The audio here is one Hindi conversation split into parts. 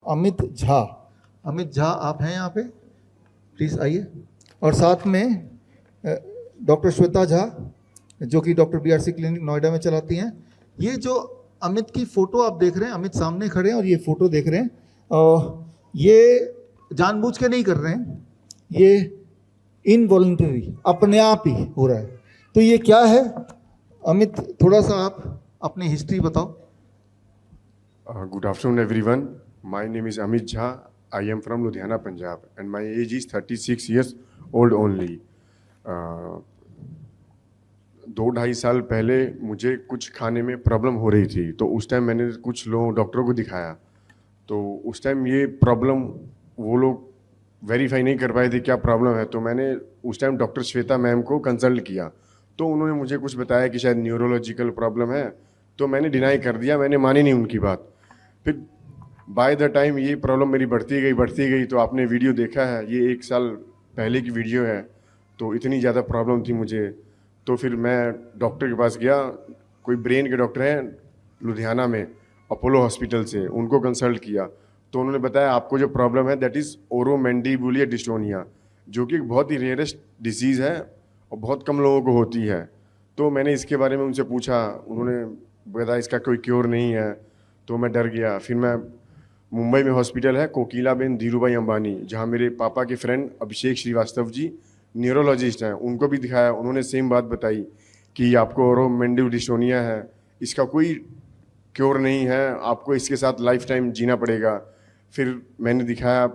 अमित झा। अमित झा आप हैं यहाँ पे, प्लीज़ आइए। और साथ में डॉक्टर श्वेता झा जो कि डॉक्टर BRC क्लिनिक नोएडा में चलाती हैं। ये जो अमित की फ़ोटो आप देख रहे हैं, अमित सामने खड़े हैं और ये फ़ोटो देख रहे हैं, ये जानबूझ के नहीं कर रहे हैं, ये इनवॉलंटरी अपने आप ही हो रहा है। तो ये क्या है अमित, थोड़ा सा आप अपनी हिस्ट्री बताओ। Good afternoon everyone. My name is Amit Jha. I am from Ludhiana, Punjab and my age is 36 years old only. 2-2.5 साल पहले मुझे कुछ खाने में प्रॉब्लम हो रही थी, तो उस टाइम मैंने कुछ लोग डॉक्टरों को दिखाया। तो उस टाइम ये प्रॉब्लम वो लोग वेरीफाई नहीं कर पाए थे क्या प्रॉब्लम है। तो मैंने उस टाइम डॉक्टर श्वेता मैम को कंसल्ट किया, तो उन्होंने मुझे कुछ बताया कि शायद न्यूरोलॉजिकल प्रॉब्लम है। तो मैंने डिनाई कर दिया, मैंने मानी नहीं उनकी बात। फिर बाय द टाइम ये प्रॉब्लम मेरी बढ़ती गई। तो आपने वीडियो देखा है, ये 1 साल पहले की वीडियो है। तो इतनी ज़्यादा प्रॉब्लम थी मुझे, तो फिर मैं डॉक्टर के पास गया। कोई ब्रेन के डॉक्टर हैं लुधियाना में, अपोलो हॉस्पिटल से, उनको कंसल्ट किया। तो उन्होंने बताया आपको जो प्रॉब्लम है दैट इज़ ओरोमैंडिबुलर डिस्टोनिया, जो कि बहुत ही रेयरेस्ट डिसीज़ है और बहुत कम लोगों को होती है। तो मैंने इसके बारे में उनसे पूछा, उन्होंने बताया इसका कोई क्योर नहीं है। तो मैं डर गया। फिर मैं मुंबई में हॉस्पिटल है कोकिलाबेन धीरूभाई अंबानी, जहाँ मेरे पापा के फ्रेंड अभिषेक श्रीवास्तव जी न्यूरोलॉजिस्ट हैं, उनको भी दिखाया। उन्होंने सेम बात बताई कि आपको ओरोमैंडिबुलर डिस्टोनिया है, इसका कोई क्योर नहीं है, आपको इसके साथ लाइफ टाइम जीना पड़ेगा। फिर मैंने दिखाया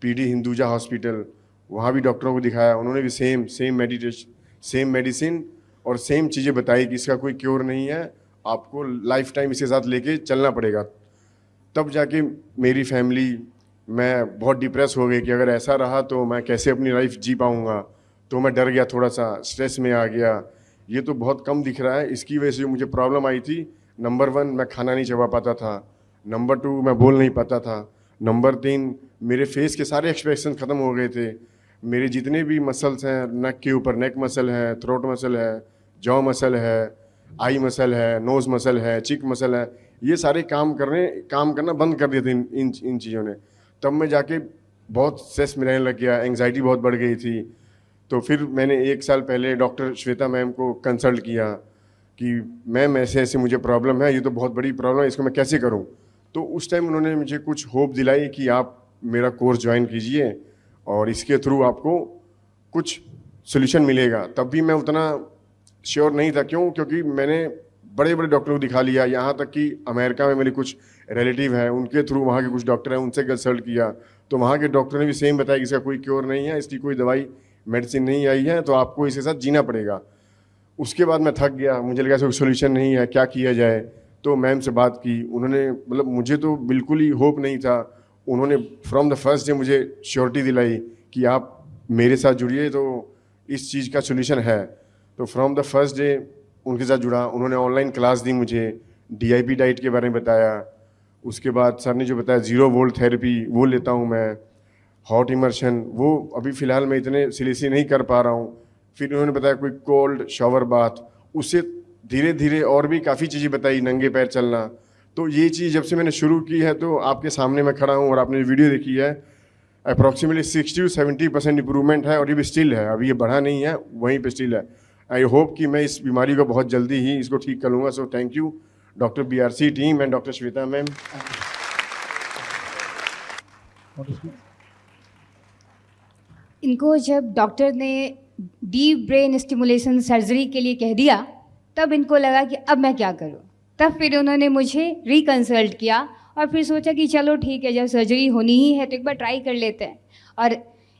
PD हिंदुजा हॉस्पिटल, वहाँ भी डॉक्टरों को दिखाया। उन्होंने भी सेम मेडिसिन और सेम चीज़ें बताई कि इसका कोई क्योर नहीं है, आपको लाइफ टाइम इसके साथ लेके चलना पड़ेगा। तब जाके मेरी फैमिली, मैं बहुत डिप्रेस हो गई कि अगर ऐसा रहा तो मैं कैसे अपनी लाइफ जी पाऊँगा। तो मैं डर गया, थोड़ा सा स्ट्रेस में आ गया। ये तो बहुत कम दिख रहा है, इसकी वजह से जो मुझे प्रॉब्लम आई थी, नंबर 1 मैं खाना नहीं चबा पाता था, नंबर 2 मैं बोल नहीं पाता था, नंबर 3 मेरे फेस के सारे एक्सप्रेशन ख़त्म हो गए थे। मेरे जितने भी मसल्स हैं नेक के ऊपर, नेक मसल है, थ्रोट मसल है, जॉ मसल है, आई मसल है, नोज़ मसल है, चिक मसल है, ये सारे काम करना बंद कर दिए थे इन चीज़ों ने। तब मैं जाके बहुत स्ट्रेस में रहने लग गया, एंग्जाइटी बहुत बढ़ गई थी। तो फिर मैंने 1 साल पहले डॉक्टर श्वेता मैम को कंसल्ट किया कि मैम ऐसे मुझे प्रॉब्लम है, ये तो बहुत बड़ी प्रॉब्लम है, इसको मैं कैसे करूं। तो उस टाइम उन्होंने मुझे कुछ होप दिलाई कि आप मेरा कोर्स ज्वाइन कीजिए और इसके थ्रू आपको कुछ सोल्यूशन मिलेगा। तब भी मैं उतना श्योर नहीं था, क्योंकि मैंने बड़े बड़े डॉक्टरों को दिखा लिया, यहाँ तक कि अमेरिका में मेरे कुछ रिलेटिव हैं, उनके थ्रू वहाँ के कुछ डॉक्टर हैं, उनसे कंसल्ट किया। तो वहाँ के डॉक्टर ने भी सेम बताया कि इसका कोई क्योर नहीं है, इसकी कोई दवाई मेडिसिन नहीं आई है, तो आपको इसके साथ जीना पड़ेगा। उसके बाद मैं थक गया, मुझे लगा कोई सोल्यूशन नहीं है, क्या किया जाए। तो मैम से बात की, उन्होंने मतलब मुझे तो बिल्कुल ही होप नहीं था, उन्होंने फ्रॉम द फर्स्ट डे मुझे श्योरिटी दिलाई कि आप मेरे साथ जुड़िए तो इस चीज़ का सोल्यूशन है। तो फ्रॉम द फर्स्ट डे उनके साथ जुड़ा। उन्होंने ऑनलाइन क्लास दी मुझे, DIP डाइट के बारे में बताया। उसके बाद सर ने जो बताया 0 वोल्ट थेरेपी वो लेता हूँ मैं, हॉट इमर्शन वो अभी फ़िलहाल मैं इतने सीरियसली नहीं कर पा रहा हूँ। फिर उन्होंने बताया कोई कोल्ड शावर बाथ, उससे धीरे धीरे और भी काफ़ी चीज़ें बताई, नंगे पैर चलना। तो ये चीज़ जब से मैंने शुरू की है, तो आपके सामने मैं खड़ा हूँ और आपने वीडियो देखी है, अप्रॉक्सीमेटली 60 से 70% इंप्रूवमेंट है और ये भी स्टिल है, अभी ये बढ़ा नहीं है, वहीं पे स्टिल है। आई होप कि मैं इस बीमारी को बहुत जल्दी ही इसको ठीक कर लूँगा। सो thank you doctor BRC team and doctor Shweta ma'am. इनको जब डॉक्टर ने डीप ब्रेन स्टिमुलेशन सर्जरी के लिए कह दिया, तब इनको लगा कि अब मैं क्या करूं। तब फिर उन्होंने मुझे रिकंसल्ट किया और फिर सोचा कि चलो ठीक है, जब सर्जरी होनी ही है तो एक बार ट्राई कर लेते हैं। और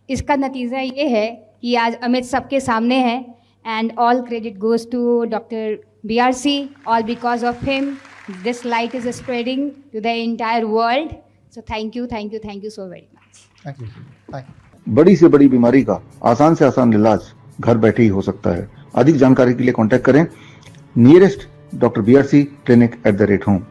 इसका नतीजा ये है कि आज अमित सबके सामने है। And all credit goes to doctor BRC, all because of him this light is spreading to the entire world. So thank you so very much. Thank you. बड़ी से बड़ी बीमारी का आसान से आसान इलाज घर बैठे ही हो सकता है। अधिक जानकारी के लिए कांटेक्ट करें nearest doctor BRC clinic @ home।